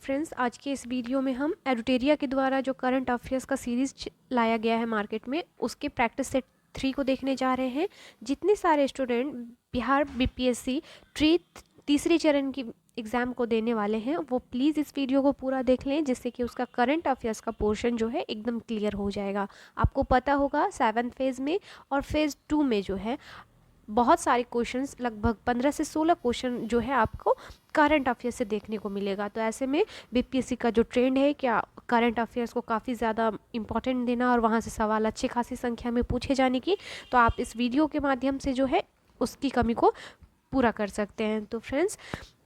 Friends, आज के इस वीडियो में हम एडुटेरिया के द्वारा जो करंट अफेयर्स का सीरीज लाया गया है मार्केट में, उसके प्रैक्टिस सेट 3 को देखने जा रहे हैं। जितने सारे स्टूडेंट बिहार बीपीएससी तीसरे चरण की एग्ज़ाम को देने वाले हैं, वो प्लीज़ इस वीडियो को पूरा देख लें, जिससे कि उसका करंट अफेयर्स का पोर्शन जो है एकदम क्लियर हो जाएगा। आपको पता होगा 7th फेज़ में और फेज़ 2 में जो है बहुत सारे क्वेश्चंस, लगभग 15 से 16 क्वेश्चन जो है आपको करंट अफेयर्स से देखने को मिलेगा। तो ऐसे में बीपीएससी का जो ट्रेंड है क्या करंट अफेयर्स को काफ़ी ज़्यादा इंपॉर्टेंट देना और वहाँ से सवाल अच्छी खासी संख्या में पूछे जाने की, तो आप इस वीडियो के माध्यम से जो है उसकी कमी को पूरा कर सकते हैं। तो फ्रेंड्स,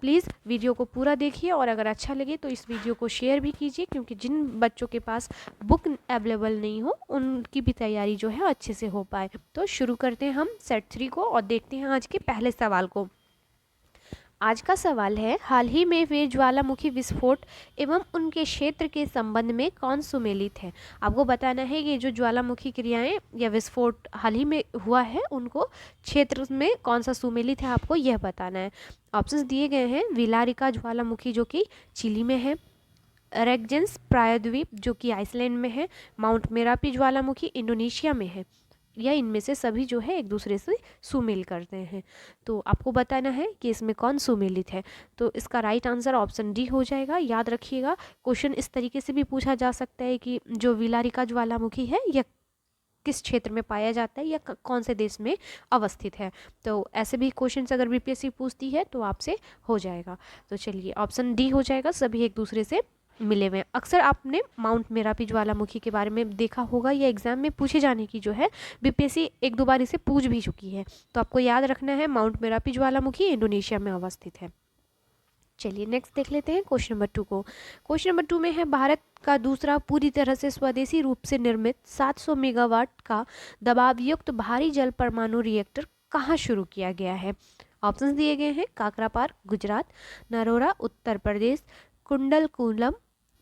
प्लीज़ वीडियो को पूरा देखिए और अगर अच्छा लगे तो इस वीडियो को शेयर भी कीजिए, क्योंकि जिन बच्चों के पास बुक अवेलेबल नहीं हो उनकी भी तैयारी जो है अच्छे से हो पाए। तो शुरू करते हैं हम सेट 3 को और देखते हैं आज के पहले सवाल को। आज का सवाल है, हाल ही में हुए ज्वालामुखी विस्फोट एवं उनके क्षेत्र के संबंध में कौन सुमेलित है। आपको बताना है कि जो ज्वालामुखी क्रियाएं या विस्फोट हाल ही में हुआ है, उनको क्षेत्र में कौन सा सुमेलित है, आपको यह बताना है। ऑप्शंस दिए गए हैं, विलारिका ज्वालामुखी जो कि चिली में है, रेगजेंस प्रायद्वीप जो कि आइसलैंड में है, माउंट मेरापी ज्वालामुखी इंडोनेशिया में है, या इनमें से सभी जो है एक दूसरे से सुमेल करते हैं। तो आपको बताना है कि इसमें कौन सुमेलित है। तो इसका राइट आंसर ऑप्शन डी हो जाएगा। याद रखिएगा, क्वेश्चन इस तरीके से भी पूछा जा सकता है कि जो विलारिका ज्वालामुखी है यह किस क्षेत्र में पाया जाता है या कौन से देश में अवस्थित है। तो ऐसे भी क्वेश्चन अगर बीपीएससी पूछती है तो आपसे हो जाएगा। तो चलिए, ऑप्शन डी हो जाएगा, सभी एक दूसरे से मिले हुए हैं। अक्सर आपने माउंट मेरापी ज्वालामुखी के बारे में देखा होगा, या एग्जाम में पूछे जाने की जो है बीपीएससी एक दो बार इसे पूछ भी चुकी है। तो आपको याद रखना है, माउंट मेरापी ज्वालामुखी इंडोनेशिया में अवस्थित है। चलिए नेक्स्ट देख लेते हैं क्वेश्चन नंबर 2 को। क्वेश्चन नंबर 2 में है, भारत का दूसरा पूरी तरह से स्वदेशी रूप से निर्मित 700 मेगावाट का दबावयुक्त भारी जल परमाणु रिएक्टर कहाँ शुरू किया गया है। ऑप्शंस दिए गए हैं, काकरापार गुजरात, नरोरा उत्तर प्रदेश, कुंडलकुलम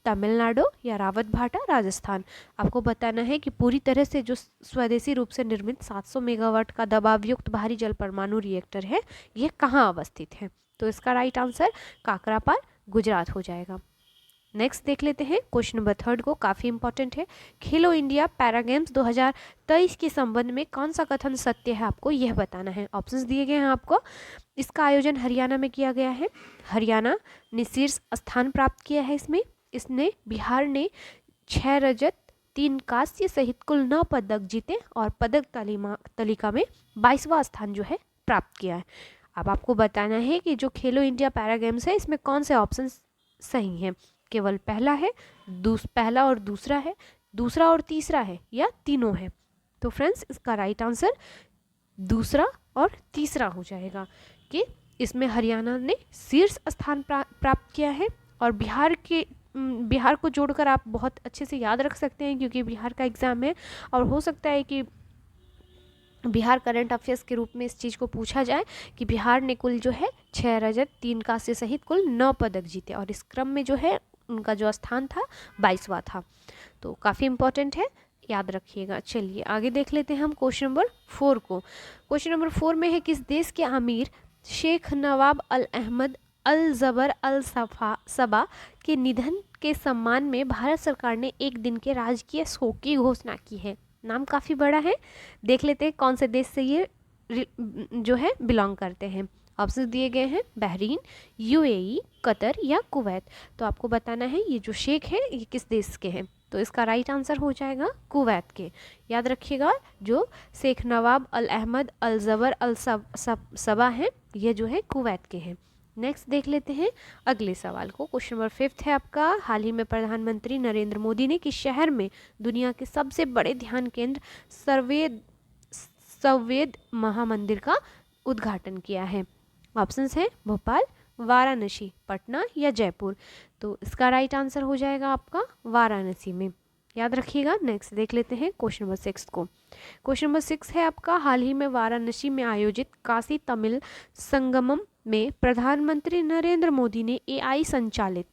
तमिलनाडु, या रावतभाटा राजस्थान। आपको बताना है कि पूरी तरह से जो स्वदेशी रूप से निर्मित 700 मेगावाट का दबावयुक्त भारी जल परमाणु रिएक्टर है, यह कहाँ अवस्थित है। तो इसका राइट आंसर काकरापार गुजरात हो जाएगा। नेक्स्ट देख लेते हैं क्वेश्चन नंबर 3 को, काफ़ी इंपॉर्टेंट है। खेलो इंडिया पैरा गेम्स 2023 के संबंध में कौन सा कथन सत्य है, आपको यह बताना है। ऑप्शंस दिए गए हैं आपको। इसका आयोजन हरियाणा में किया गया है, हरियाणा ने शीर्ष स्थान प्राप्त किया है इसने बिहार ने 6 रजत 3 कांस्य सहित कुल 9 पदक जीते और पदक तालिका में 22वां स्थान जो है प्राप्त किया है। अब आपको बताना है कि जो खेलो इंडिया पैरा गेम्स है, इसमें कौन से ऑप्शन सही हैं। केवल पहला है, पहला और दूसरा है, दूसरा और तीसरा है, या तीनों है। तो फ्रेंड्स, इसका राइट आंसर दूसरा और तीसरा हो जाएगा कि इसमें हरियाणा ने शीर्ष स्थान प्राप्त किया है। और बिहार को जोड़कर आप बहुत अच्छे से याद रख सकते हैं, क्योंकि बिहार का एग्ज़ाम है और हो सकता है कि बिहार करंट अफेयर्स के रूप में इस चीज़ को पूछा जाए कि बिहार ने कुल जो है 6 रजत 3 कांस्य सहित कुल 9 पदक जीते, और इस क्रम में जो है उनका जो स्थान था 22वां था। तो काफ़ी इंपॉर्टेंट है, याद रखिएगा। चलिए आगे देख लेते हैं हम क्वेश्चन नंबर 4 को। क्वेश्चन नंबर 4 में है, किस देश के अमीर शेख नवाब अल अहमद अल जबर अल सबा के निधन के सम्मान में भारत सरकार ने एक दिन के राजकीय शोक की घोषणा की है। नाम काफ़ी बड़ा है, देख लेते हैं कौन से देश से ये जो है बिलोंग करते हैं। ऑप्शन दिए गए हैं, बहरीन, यूएई, कतर, या कुवैत। तो आपको बताना है ये जो शेख है ये किस देश के हैं। तो इसका राइट आंसर हो जाएगा कुवैत के। याद रखिएगा, जो शेख नवाब अल अहमद अल जबर अल सबा हैं, ये जो है कुवैत के हैं। नेक्स्ट देख लेते हैं अगले सवाल को। क्वेश्चन नंबर 5 है आपका, हाल ही में प्रधानमंत्री नरेंद्र मोदी ने किस शहर में दुनिया के सबसे बड़े ध्यान केंद्र सवेद महामंदिर का उद्घाटन किया है। ऑप्शंस हैं, भोपाल, वाराणसी, पटना, या जयपुर। तो इसका राइट आंसर हो जाएगा आपका वाराणसी में। याद रखिएगा। नेक्स्ट देख लेते हैं क्वेश्चन नंबर 6 को। क्वेश्चन नंबर 6 है आपका, हाल ही में वाराणसी में आयोजित काशी तमिल संगमम में प्रधानमंत्री नरेंद्र मोदी ने एआई संचालित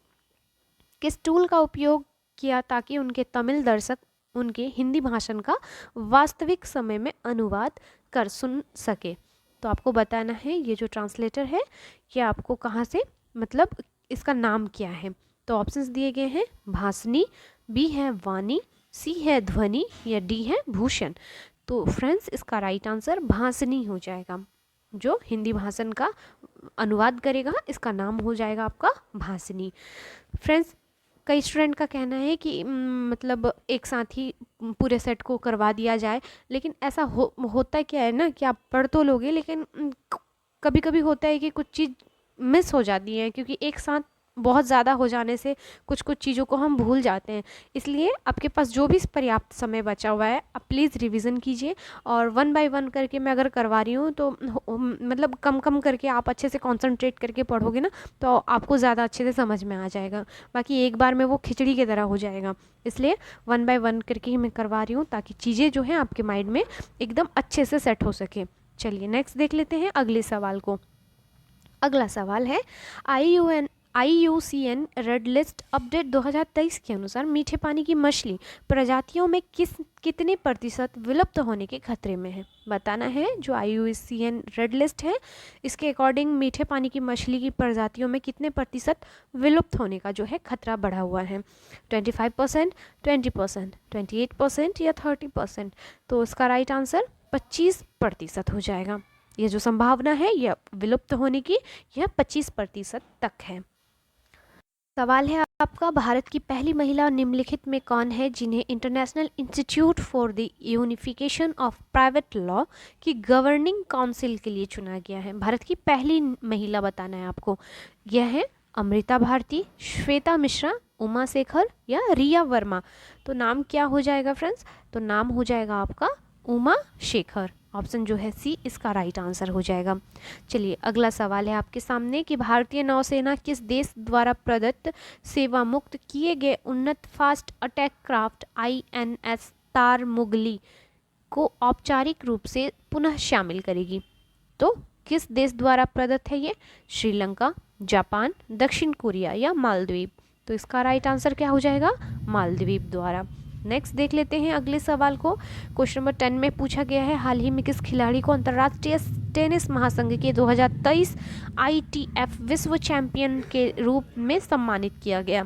किस टूल का उपयोग किया ताकि उनके तमिल दर्शक उनके हिंदी भाषण का वास्तविक समय में अनुवाद कर सुन सके। तो आपको बताना है ये जो ट्रांसलेटर है ये आपको कहाँ से, मतलब इसका नाम क्या है। तो ऑप्शंस दिए गए हैं भासनी, बी है वाणी, सी है ध्वनि या डी है भूषण। तो फ्रेंड्स इसका राइट आंसर भासनी हो जाएगा। जो हिंदी भाषण का अनुवाद करेगा इसका नाम हो जाएगा आपका भासनी। फ्रेंड्स कई स्टूडेंट का कहना है कि मतलब एक साथ ही पूरे सेट को करवा दिया जाए, लेकिन ऐसा होता क्या है ना कि आप पढ़ तो लोगे लेकिन कभी कभी होता है कि कुछ चीज़ मिस हो जाती है, क्योंकि एक साथ बहुत ज़्यादा हो जाने से कुछ कुछ चीज़ों को हम भूल जाते हैं। इसलिए आपके पास जो भी पर्याप्त समय बचा हुआ है आप प्लीज़ रिवीजन कीजिए, और 1 बाय 1 करके मैं अगर करवा रही हूँ तो मतलब कम कम करके आप अच्छे से कॉन्सेंट्रेट करके पढ़ोगे ना तो आपको ज़्यादा अच्छे से समझ में आ जाएगा। बाकी एक बार में वो खिचड़ी की तरह हो जाएगा, इसलिए 1 बाय 1 करके ही मैं करवा रही हूँ ताकि चीज़ें जो हैं आपके माइंड में एकदम अच्छे से सेट हो सके। चलिए नेक्स्ट देख लेते हैं अगले सवाल को। अगला सवाल है IUCN रेड लिस्ट अपडेट 2023 के अनुसार मीठे पानी की मछली प्रजातियों में कितने प्रतिशत विलुप्त होने के खतरे में है। बताना है जो IUCN रेड लिस्ट है इसके अकॉर्डिंग मीठे पानी की मछली की प्रजातियों में कितने प्रतिशत विलुप्त होने का जो है खतरा बढ़ा हुआ है। 25%, 20%, 28% या 30%। तो इसका राइट आंसर 25% हो जाएगा। ये जो संभावना है यह विलुप्त होने की यह 25% तक है। सवाल है आपका, भारत की पहली महिला निम्नलिखित में कौन है जिन्हें international institute for the unification of private law की गवर्निंग काउंसिल के लिए चुना गया है। भारत की पहली महिला बताना है आपको। यह है अमृता भारती, श्वेता मिश्रा, उमा शेखर या रिया वर्मा। तो नाम क्या हो जाएगा फ्रेंड्स? तो नाम हो जाएगा आपका उमा शेखर। ऑप्शन जो है सी इसका राइट आंसर हो जाएगा। चलिए अगला सवाल है आपके सामने कि भारतीय नौसेना किस देश द्वारा प्रदत्त सेवा मुक्त किए गए उन्नत फास्ट अटैक क्राफ्ट INS तार मुगली को औपचारिक रूप से पुनः शामिल करेगी? तो किस देश द्वारा प्रदत्त है ये? श्रीलंका, जापान, दक्षिण कोरिया या मालदीव। तो इसका राइट आंसर क्या हो जाएगा? मालदीव द्वारा। नेक्स्ट देख लेते हैं अगले सवाल को। क्वेश्चन नंबर 10 में पूछा गया है हाल ही में किस खिलाड़ी को अंतर्राष्ट्रीय टेनिस महासंघ के 2023 ITF विश्व चैंपियन के रूप में सम्मानित किया गया?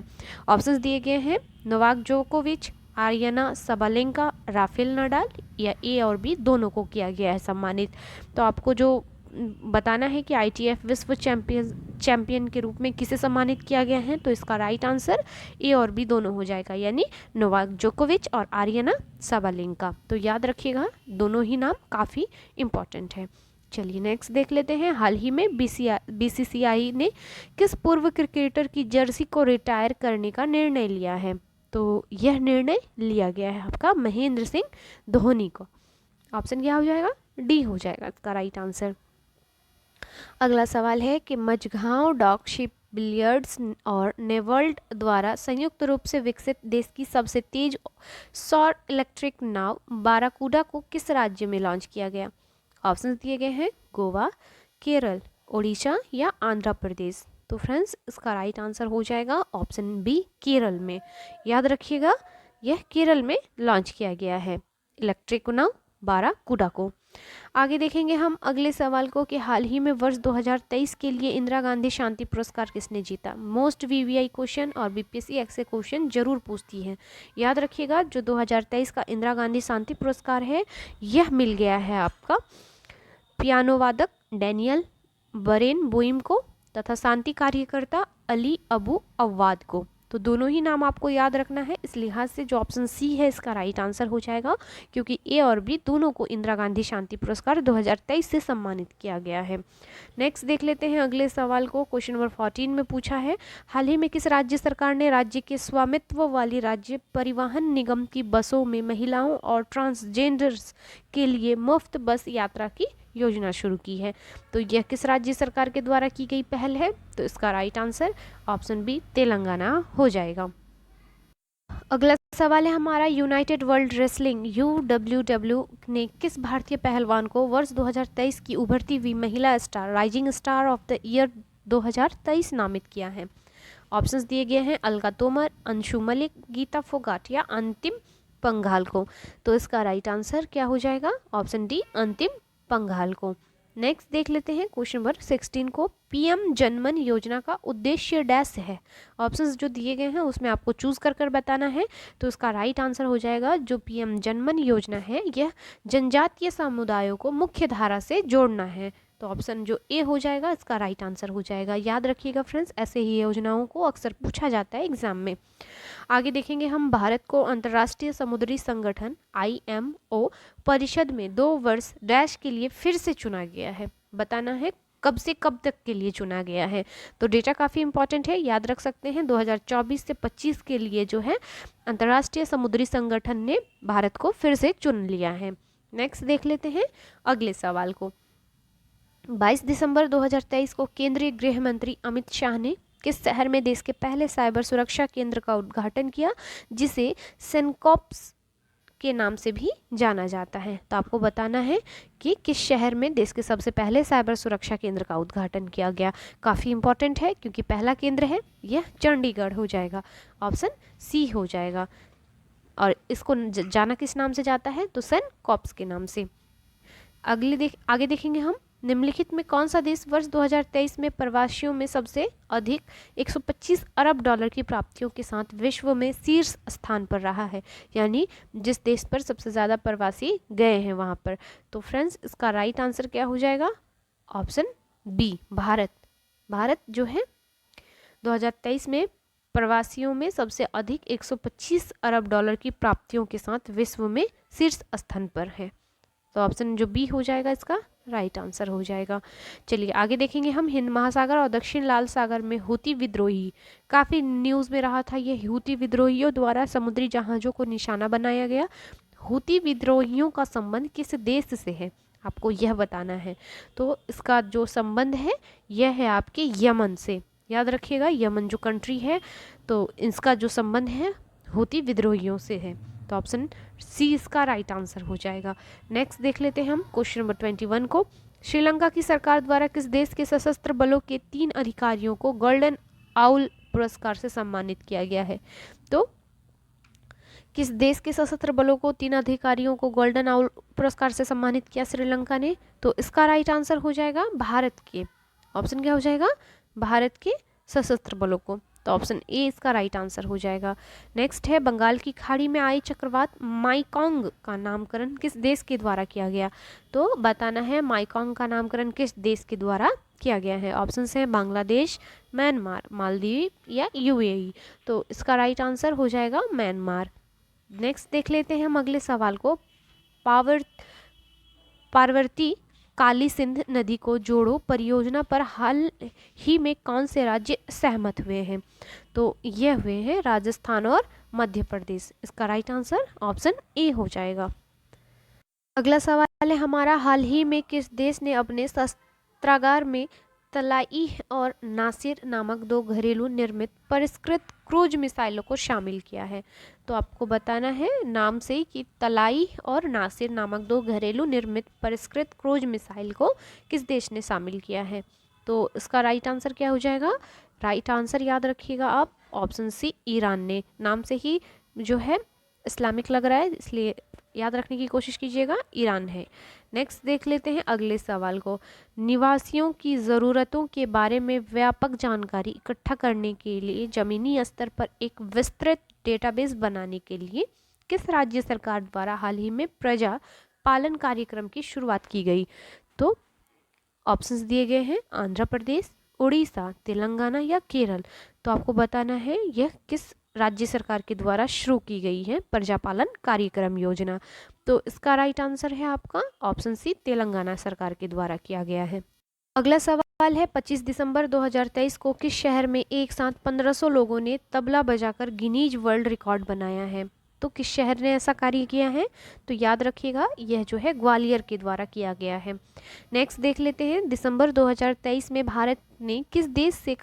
ऑप्शंस दिए गए हैं नोवाक जोकोविच, आर्यना सबालेंका, राफेल नडाल या ए और बी दोनों को किया गया है सम्मानित। तो आपको जो बताना है कि ITF विश्व चैंपियन के रूप में किसे सम्मानित किया गया है, तो इसका राइट आंसर ए और बी दोनों हो जाएगा, यानी नोवाक जोकोविच और आर्यना सबालेंका। तो याद रखिएगा दोनों ही नाम काफ़ी इम्पॉर्टेंट है। चलिए नेक्स्ट देख लेते हैं हाल ही में BCCI ने किस पूर्व क्रिकेटर की जर्सी को रिटायर करने का निर्णय लिया है? तो यह निर्णय लिया गया है आपका महेंद्र सिंह धोनी को। ऑप्शन क्या हो जाएगा? डी हो जाएगा इसका राइट आंसर। अगला सवाल है कि मझगांव डॉक शिप बिलियर्ड्स और नेवर्ल्ड द्वारा संयुक्त रूप से विकसित देश की सबसे तेज सौर इलेक्ट्रिक नाव बाराकूडा को किस राज्य में लॉन्च किया गया? ऑप्शंस दिए गए हैं गोवा, केरल, ओडिशा या आंध्र प्रदेश। तो फ्रेंड्स इसका राइट आंसर हो जाएगा ऑप्शन बी केरल में। याद रखिएगा यह केरल में लॉन्च किया गया है इलेक्ट्रिक नाव बाराकूडा को। आगे देखेंगे हम अगले सवाल को कि हाल ही में वर्ष 2023 के लिए इंदिरा गांधी शांति पुरस्कार किसने जीता? मोस्ट VVI क्वेश्चन और BPSC एक्से क्वेश्चन जरूर पूछती है। याद रखिएगा जो 2023 का इंदिरा गांधी शांति पुरस्कार है यह मिल गया है आपका पियानो वादक डैनियल बरेन बोइम को तथा शांति कार्यकर्ता अली अबू अव्वाद को। तो दोनों ही नाम आपको याद रखना है, इस लिहाज से जो ऑप्शन सी है इसका राइट आंसर हो जाएगा, क्योंकि ए और बी दोनों को इंदिरा गांधी शांति पुरस्कार 2023 से सम्मानित किया गया है। नेक्स्ट देख लेते हैं अगले सवाल को। क्वेश्चन नंबर 14 में पूछा है हाल ही में किस राज्य सरकार ने राज्य के स्वामित्व वाली राज्य परिवहन निगम की बसों में महिलाओं और ट्रांसजेंडर्स के लिए मुफ्त बस यात्रा की योजना शुरू की है? तो यह किस राज्य सरकार के द्वारा की गई पहल है? तो इसका right answer option B Telangana हो जाएगा। अगला सवाल है हमारा यूनाइटेड वर्ल्ड रेसलिंग UWW ने किस भारतीय पहलवान को वर्ष 2023 की उभरती हुई महिला star rising star of the year 2023 नामित किया है? ऑप्शंस दिए गए हैं अलका तोमर, अंशु मलिक, गीता फोगाट या अंतिम पंघाल को। तो इसका राइट आंसर क्या हो जाएगा? ऑप्शन डी अंतिम पंघाल को। नेक्स्ट देख लेते हैं क्वेश्चन नंबर 16 को। पीएम जनमन योजना का उद्देश्य डैश है। ऑप्शंस जो दिए गए हैं उसमें आपको चूज कर कर बताना है। तो इसका राइट आंसर हो जाएगा जो पीएम जनमन योजना है यह जनजातीय समुदायों को मुख्य धारा से जोड़ना है। तो ऑप्शन जो ए हो जाएगा इसका राइट आंसर हो जाएगा। याद रखिएगा फ्रेंड्स, ऐसे ही योजनाओं को अक्सर पूछा जाता है एग्जाम में। आगे देखेंगे हम, भारत को अंतर्राष्ट्रीय समुद्री संगठन IMO परिषद में 2 वर्ष डैश के लिए फिर से चुना गया है। बताना है कब से कब तक के लिए चुना गया है। तो डेटा काफ़ी इंपॉर्टेंट है, याद रख सकते हैं। 2024 से 25 के लिए जो है अंतर्राष्ट्रीय समुद्री संगठन ने भारत को फिर से चुन लिया है। नेक्स्ट देख लेते हैं अगले सवाल को। 22 दिसंबर 2023 को केंद्रीय गृह मंत्री अमित शाह ने किस शहर में देश के पहले साइबर सुरक्षा केंद्र का उद्घाटन किया, जिसे सेनकॉप्स के नाम से भी जाना जाता है। तो आपको बताना है कि किस शहर में देश के सबसे पहले साइबर सुरक्षा केंद्र का उद्घाटन किया गया। काफ़ी इंपॉर्टेंट है क्योंकि पहला केंद्र है यह चंडीगढ़ हो जाएगा, ऑप्शन सी हो जाएगा। और इसको जाना किस नाम से जाता है, तो सेनकॉप्स के नाम से। आगे देखेंगे हम, निम्नलिखित में कौन सा देश वर्ष 2023 में प्रवासियों में सबसे अधिक 125 अरब डॉलर की प्राप्तियों के साथ विश्व में शीर्ष स्थान पर रहा है, यानी जिस देश पर सबसे ज़्यादा प्रवासी गए हैं वहाँ पर। तो फ्रेंड्स इसका राइट आंसर क्या हो जाएगा, ऑप्शन बी भारत। भारत जो है 2023 में प्रवासियों में सबसे अधिक 125 अरब डॉलर की प्राप्तियों के साथ विश्व में शीर्ष स्थान पर है। तो ऑप्शन जो बी हो जाएगा इसका राइट आंसर हो जाएगा। चलिए आगे देखेंगे हम, हिंद महासागर और दक्षिण लाल सागर में हूती विद्रोही, काफ़ी न्यूज़ में रहा था ये। हूती विद्रोहियों द्वारा समुद्री जहाज़ों को निशाना बनाया गया। हूती विद्रोहियों का संबंध किस देश से है, आपको यह बताना है। तो इसका जो संबंध है यह है आपके यमन से। याद रखिएगा यमन जो कंट्री है, तो इसका जो संबंध है हूती विद्रोहियों से है। तो ऑप्शन सी इसका राइट आंसर हो जाएगा। नेक्स्ट देख लेते हैं हम क्वेश्चन नंबर 21 को। श्रीलंका की सरकार द्वारा किस देश के सशस्त्र बलों के 3 अधिकारियों को गोल्डन आउल पुरस्कार से सम्मानित किया गया है। तो किस देश के सशस्त्र बलों को 3 अधिकारियों को गोल्डन आउल पुरस्कार से सम्मानित किया श्रीलंका ने, तो इसका राइट आंसर हो जाएगा भारत के। ऑप्शन क्या हो जाएगा, भारत के सशस्त्र बलों को। तो ऑप्शन ए इसका राइट आंसर हो जाएगा। नेक्स्ट है, बंगाल की खाड़ी में आए चक्रवात माइकोंग का नामकरण किस देश के द्वारा किया गया। तो बताना है माइकोंग का नामकरण किस देश के द्वारा किया गया है। ऑप्शन है बांग्लादेश, म्यांमार, मालदीव या UAE। तो इसका राइट आंसर हो जाएगा म्यांमार। नेक्स्ट देख लेते हैं हम अगले सवाल को। पार्वती काली सिंध नदी को जोड़ो परियोजना पर हाल ही में कौन से राज्य सहमत हुए हैं। तो ये हुए हैं राजस्थान और मध्य प्रदेश। इसका राइट आंसर ऑप्शन ए हो जाएगा। अगला सवाल है हमारा, हाल ही में किस देश ने अपने शस्त्रागार में तलाई और नासिर नामक 2 घरेलू निर्मित परिष्कृत क्रूज मिसाइलों को शामिल किया है। तो आपको बताना है नाम से कि तलाई और नासिर नामक 2 घरेलू निर्मित परिष्कृत क्रूज मिसाइल को किस देश ने शामिल किया है। तो इसका राइट आंसर क्या हो जाएगा, राइट आंसर याद रखिएगा आप, ऑप्शन सी ईरान ने। नाम से ही जो है इस्लामिक लग रहा है, इसलिए याद रखने की कोशिश कीजिएगा, ईरान है। नेक्स्ट देख लेते हैं अगले सवाल को। निवासियों की ज़रूरतों के बारे में व्यापक जानकारी इकट्ठा करने के लिए ज़मीनी स्तर पर एक विस्तृत डेटाबेस बनाने के लिए किस राज्य सरकार द्वारा हाल ही में प्रजा पालन कार्यक्रम की शुरुआत की गई। तो ऑप्शंस दिए गए हैं आंध्र प्रदेश, उड़ीसा, तेलंगाना या केरल। तो आपको बताना है यह किस राज्य सरकार के द्वारा शुरू की गई है प्रजापालन कार्यक्रम योजना। तो इसका राइट आंसर है आपका ऑप्शन सी, तेलंगाना सरकार के द्वारा किया गया है। अगला सवाल है, 25 दिसंबर 2023 को किस शहर में एक साथ 1500 लोगों ने तबला बजाकर गिनीज वर्ल्ड रिकॉर्ड बनाया है। तो किस शहर ने ऐसा कार्य किया है। तो याद रखिएगा यह जो है ग्वालियर के द्वारा किया गया है। नेक्स्ट देख लेते हैं, दिसंबर 2023 में भारत ने किस देश से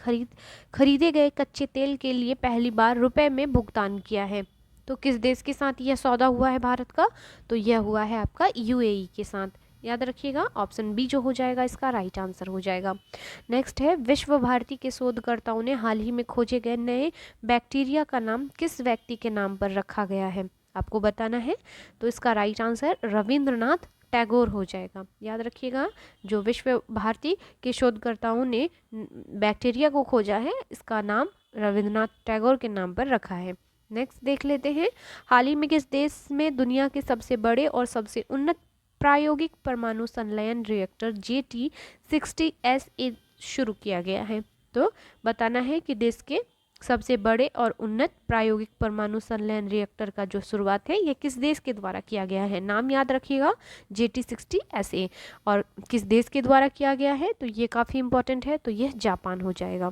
खरीदे गए कच्चे तेल के लिए पहली बार रुपए में भुगतान किया है। तो किस देश के साथ यह सौदा हुआ है भारत का। तो यह हुआ है आपका UAE के साथ। याद रखिएगा ऑप्शन बी जो हो जाएगा इसका राइट आंसर हो जाएगा। नेक्स्ट है, विश्व भारती के शोधकर्ताओं ने हाल ही में खोजे गए नए बैक्टीरिया का नाम किस व्यक्ति के नाम पर रखा गया है। आपको बताना है। तो इसका राइट आंसर रविंद्रनाथ टैगोर हो जाएगा। याद रखिएगा, जो विश्व भारती के शोधकर्ताओं ने बैक्टीरिया को खोजा है, इसका नाम रविंद्रनाथ टैगोर के नाम पर रखा है। नेक्स्ट देख लेते हैं, हाल ही में किस देश में दुनिया के सबसे बड़े और सबसे उन्नत प्रायोगिक परमाणु संलयन रिएक्टर JT60SA शुरू किया गया है? तो बताना है कि देश के सबसे बड़े और उन्नत प्रायोगिक परमाणु संलयन रिएक्टर का जो शुरुआत है, ये किस देश के द्वारा किया गया है? नाम याद रखिएगा, JT60SA। और किस देश के द्वारा किया गया है, तो ये काफ़ी इंपॉर्टेंट है, तो यह जापान हो जाएगा।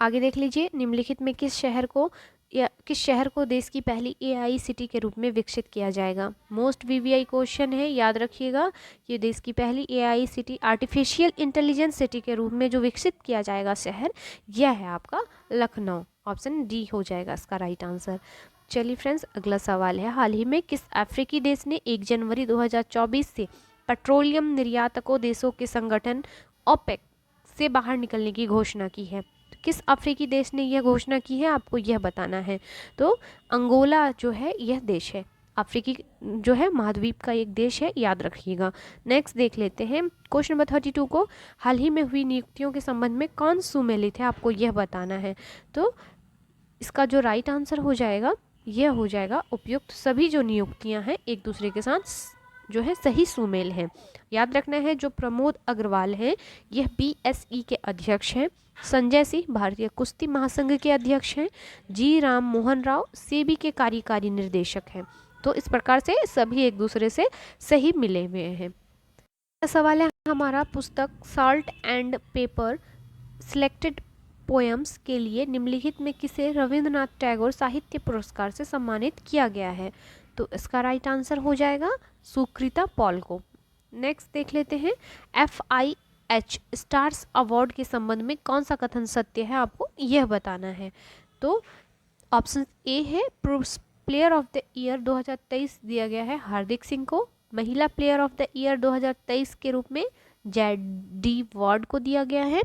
आगे देख लीजिए, निम्नलिखित में किस शहर को देश की पहली AI सिटी के रूप में विकसित किया जाएगा? मोस्ट VVI क्वेश्चन है, याद रखिएगा। ये देश की पहली AI city, artificial intelligence city के रूप में जो विकसित किया जाएगा शहर, यह है आपका लखनऊ। ऑप्शन डी हो जाएगा इसका राइट आंसर। चलिए फ्रेंड्स, अगला सवाल है, हाल ही में किस अफ्रीकी देश ने 1 जनवरी 2024 से पेट्रोलियम निर्यातकों देशों के संगठन OPEC से बाहर निकलने की घोषणा की है? किस अफ्रीकी देश ने यह घोषणा की है, आपको यह बताना है। तो अंगोला जो है यह देश है, अफ्रीकी जो है महाद्वीप का एक देश है, याद रखिएगा। नेक्स्ट देख लेते हैं क्वेश्चन नंबर 32 को, हाल ही में हुई नियुक्तियों के संबंध में कौन सुमेलित है, आपको यह बताना है। तो इसका जो राइट आंसर हो जाएगा, यह हो जाएगा उपयुक्त सभी जो नियुक्तियां हैं एक दूसरे के साथ जो है सही सुमेल हैं। याद रखना है, जो प्रमोद अग्रवाल हैं यह BSE के अध्यक्ष हैं, संजय सिंह भारतीय कुश्ती महासंघ के अध्यक्ष हैं, जी राम मोहन राव सेबी के कार्यकारी निर्देशक हैं। तो इस प्रकार से सभी एक दूसरे से सही मिले हुए हैं। सवाल है हमारा, पुस्तक salt and paper selected poems के लिए निम्नलिखित में किसे रविंद्रनाथ टैगोर साहित्य पुरस्कार से सम्मानित किया गया है? तो इसका राइट आंसर हो जाएगा सुकृता पॉल को। नेक्स्ट देख लेते हैं, FIH स्टार्स अवार्ड के संबंध में कौन सा कथन सत्य है, आपको यह बताना है। तो ऑप्शन ए है, प्लेयर ऑफ द ईयर 2023 दिया गया है हार्दिक सिंह को, महिला प्लेयर ऑफ द ईयर 2023 के रूप में JD वार्ड को दिया गया है,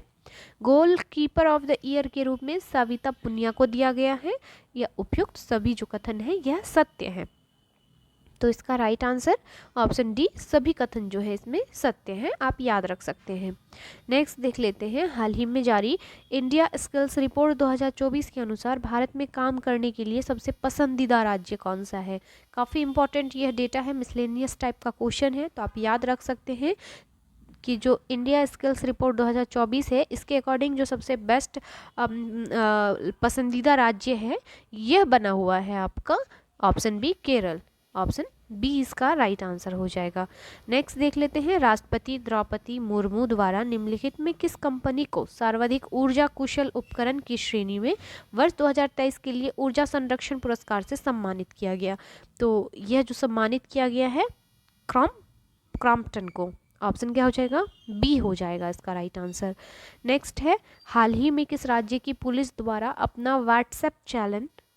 goal keeper of the year के रूप में सविता पुनिया को दिया गया है। यह उपयुक्त सभी जो कथन है यह सत्य है। तो इसका राइट आंसर ऑप्शन डी, सभी कथन जो है इसमें सत्य हैं, आप याद रख सकते हैं। नेक्स्ट देख लेते हैं, हाल ही में जारी इंडिया स्किल्स रिपोर्ट 2024 के अनुसार भारत में काम करने के लिए सबसे पसंदीदा राज्य कौन सा है? काफ़ी इंपॉर्टेंट यह डेटा है, मिसलेनियस टाइप का क्वेश्चन है, तो आप याद रख सकते हैं कि जो इंडिया स्किल्स रिपोर्ट 2024 है, इसके अकॉर्डिंग जो सबसे बेस्ट पसंदीदा राज्य है यह बना हुआ है आपका option B Kerala. Option B इसका राइट आंसर हो जाएगा। नेक्स्ट देख लेते हैं, राष्ट्रपति द्रौपदी मुर्मू द्वारा निम्नलिखित में किस कंपनी को सर्वाधिक ऊर्जा कुशल उपकरण की श्रेणी में वर्ष 2023 के लिए ऊर्जा संरक्षण पुरस्कार से सम्मानित किया गया? तो यह जो सम्मानित किया गया है क्रॉम्पटन को। ऑप्शन क्या हो जाएगा? बी हो जाएगा इसका राइट आंसर। नेक्स्ट है, हाल ही में किस राज्य की पुलिस द्वारा अपना व्हाट्सएप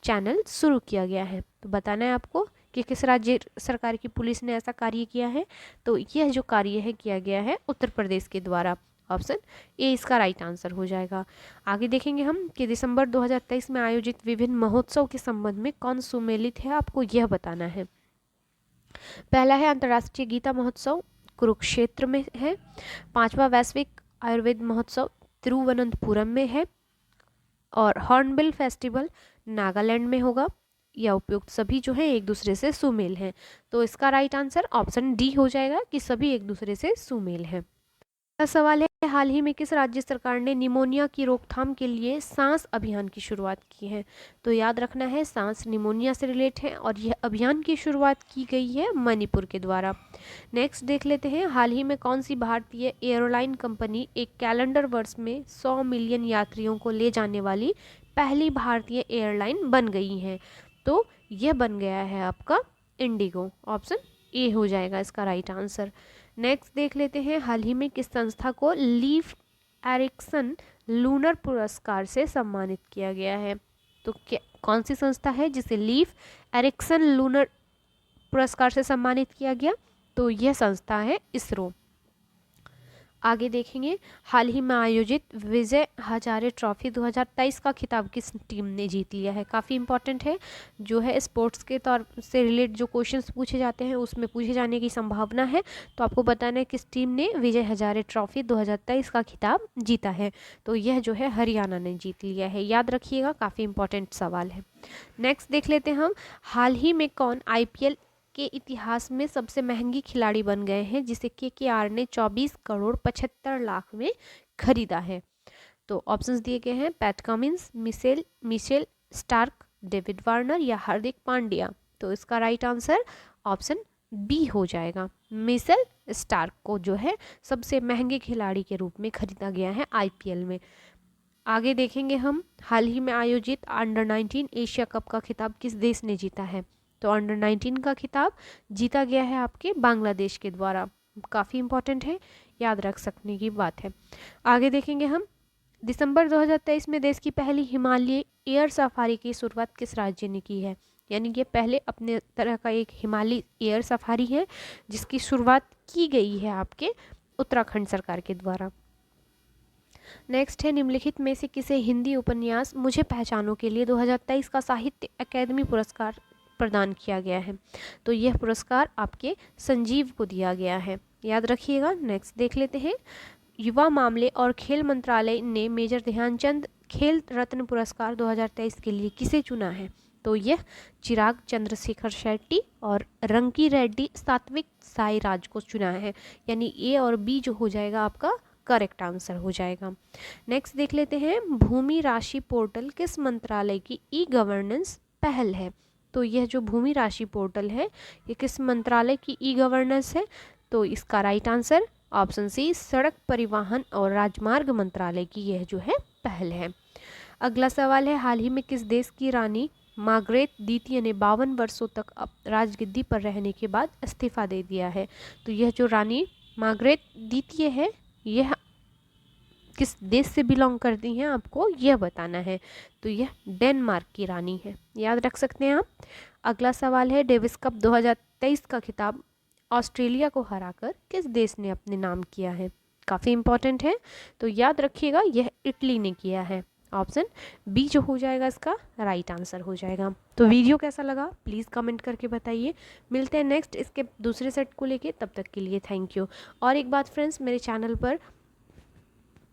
चैनल शुरू किया गया है? तो बताना है आपको कि किस राज्य सरकार की पुलिस ने ऐसा कार्य किया है। तो यह जो कार्य है किया गया है उत्तर प्रदेश के द्वारा। ऑप्शन ए इसका राइट आंसर हो जाएगा। आगे देखेंगे हम कि दिसंबर 2023 में आयोजित विभिन्न महोत्सव के संबंध में कौन सुमेलित है, आपको यह बताना है। पहला है अंतर्राष्ट्रीय गीता महोत्सव, कुरुक्षेत्र में है। 5वां वैश्विक आयुर्वेद महोत्सव तिरुवनंतपुरम में है, और हॉर्नबिल फेस्टिवल नागालैंड में होगा। या उपयुक्त सभी जो है एक दूसरे से सुमेल हैं। तो इसका राइट आंसर ऑप्शन डी हो जाएगा कि सभी एक दूसरे से सुमेल हैं। सवाल है, हाल ही में किस राज्य सरकार ने निमोनिया की रोकथाम के लिए सांस अभियान की शुरुआत की है? तो याद रखना है, सांस निमोनिया से रिलेट है और यह अभियान की शुरुआत की गई है मणिपुर के द्वारा। नेक्स्ट देख लेते हैं, हाल ही में कौन सी भारतीय एयरलाइन कंपनी एक कैलेंडर वर्ष में 100 मिलियन यात्रियों को ले जाने वाली पहली भारतीय एयरलाइन बन गई है? तो यह बन गया है आपका इंडिगो। ऑप्शन ए हो जाएगा इसका राइट आंसर। नेक्स्ट देख लेते हैं, हाल ही में किस संस्था को लीफ एरिक्सन लूनर पुरस्कार से सम्मानित किया गया है? तो कौन सी संस्था है जिसे लीफ एरिक्सन लूनर पुरस्कार से सम्मानित किया गया? तो यह संस्था है इसरो। आगे देखेंगे, हाल ही में आयोजित विजय हजारे ट्रॉफी 2023 का खिताब किस टीम ने जीत लिया है। काफ़ी इंपॉर्टेंट है, जो है स्पोर्ट्स के तौर से रिलेटेड जो क्वेश्चंस पूछे जाते हैं उसमें पूछे जाने की संभावना है। तो आपको बताना है किस टीम ने विजय हजारे ट्रॉफी 2023 का खिताब जीता है। तो यह जो है हरियाणा ने जीत लिया है, याद रखिएगा, काफ़ी इंपॉर्टेंट सवाल है। नेक्स्ट देख लेते हैं हम, हाल ही में कौन IPL के इतिहास में सबसे महंगी खिलाड़ी बन गए हैं जिसे KKR ने 24 करोड़ 75 लाख में खरीदा है। तो ऑप्शंस दिए गए हैं, PAT Cummins, Mitchell Starc, David Warner या हार्दिक पांड्या। तो इसका राइट आंसर ऑप्शन बी हो जाएगा, मिशेल स्टार्क को जो है सबसे महंगे खिलाड़ी के रूप में खरीदा गया है IPL में। आगे देखेंगे हम, हाल ही में आयोजित अंडर-19 एशिया कप का खिताब किस देश ने जीता है। तो अंडर-19 का खिताब जीता गया है आपके बांग्लादेश के द्वारा। काफ़ी इंपॉर्टेंट है, याद रख सकने की बात है। आगे देखेंगे हम, दिसंबर 2023 में देश की पहली हिमालयी एयर सफारी की शुरुआत किस राज्य ने की है। यानी कि पहले अपने तरह का एक हिमालयी एयर सफारी है जिसकी शुरुआत की गई है आपके उत्तराखंड सरकार के द्वारा। नेक्स्ट है, निम्नलिखित में से किसे हिंदी उपन्यास मुझे पहचानों के लिए 2023 का साहित्य अकादमी पुरस्कार प्रदान किया गया है। तो यह पुरस्कार आपके संजीव को दिया गया है, याद रखिएगा। नेक्स्ट देख लेते हैं, युवा मामले और खेल मंत्रालय ने मेजर ध्यानचंद खेल रत्न पुरस्कार 2023 के लिए किसे चुना है। तो यह चिराग चंद्रशेखर शेट्टी और रंकी रेड्डी सात्विक साईराज को चुना है। यानी ए और बी जो हो जाएगा आपका करेक्ट आंसर हो जाएगा। नेक्स्ट देख लेते हैं, भूमि राशि पोर्टल किस मंत्रालय की ई-गवर्नेंस पहल है। तो यह जो भूमि राशि पोर्टल है ये किस मंत्रालय की ई-गवर्नेंस है। तो इसका राइट आंसर ऑप्शन सी, सड़क परिवहन और राजमार्ग मंत्रालय की यह जो है पहल है। अगला सवाल है, हाल ही में किस देश की रानी मार्गरेट द्वितीय ने 52 वर्षों तक राजगद्दी पर रहने के बाद इस्तीफा दे दिया है। तो यह जो रानी मार्गरेट द्वितीय है यह किस देश से बिलोंग करती हैं आपको यह बताना है। तो यह डेनमार्क की रानी है, याद रख सकते हैं आप। अगला सवाल है, डेविस कप 2023 का खिताब ऑस्ट्रेलिया को हराकर किस देश ने अपने नाम किया है। काफ़ी इंपॉर्टेंट है, तो याद रखिएगा यह इटली ने किया है। ऑप्शन बी जो हो जाएगा इसका राइट आंसर हो जाएगा। तो वीडियो कैसा लगा प्लीज़ कमेंट करके बताइए। मिलते हैं नेक्स्ट इसके दूसरे सेट को लेके, तब तक के लिए थैंक यू। और एक बात फ्रेंड्स, मेरे चैनल पर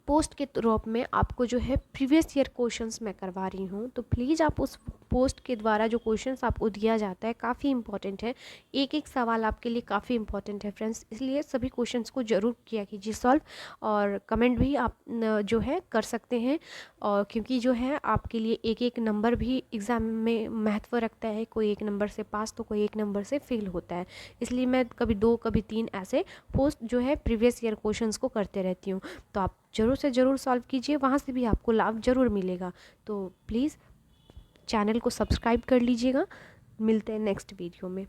पोस्ट के रूप में आपको जो है प्रीवियस ईयर क्वेश्चंस मैं करवा रही हूँ, तो प्लीज़ आप उस पोस्ट के द्वारा जो क्वेश्चंस आपको दिया जाता है काफ़ी इंपॉर्टेंट है। एक एक सवाल आपके लिए काफ़ी इंपॉर्टेंट है फ्रेंड्स, इसलिए सभी क्वेश्चंस को ज़रूर किया कीजिए सॉल्व। और कमेंट भी आप जो है कर सकते हैं, और क्योंकि जो है आपके लिए एक एक नंबर भी एग्ज़ाम में महत्व रखता है। कोई एक नंबर से पास तो कोई एक नंबर से फेल होता है, इसलिए मैं कभी 2 कभी 3 ऐसे पोस्ट जो है प्रीवियस ईयर क्वेश्चंस को करते रहती हूँ। तो आप ज़रूर से ज़रूर सॉल्व कीजिए, वहाँ से भी आपको लाभ ज़रूर मिलेगा। तो प्लीज़ चैनल को सब्सक्राइब कर लीजिएगा। मिलते हैं नेक्स्ट वीडियो में।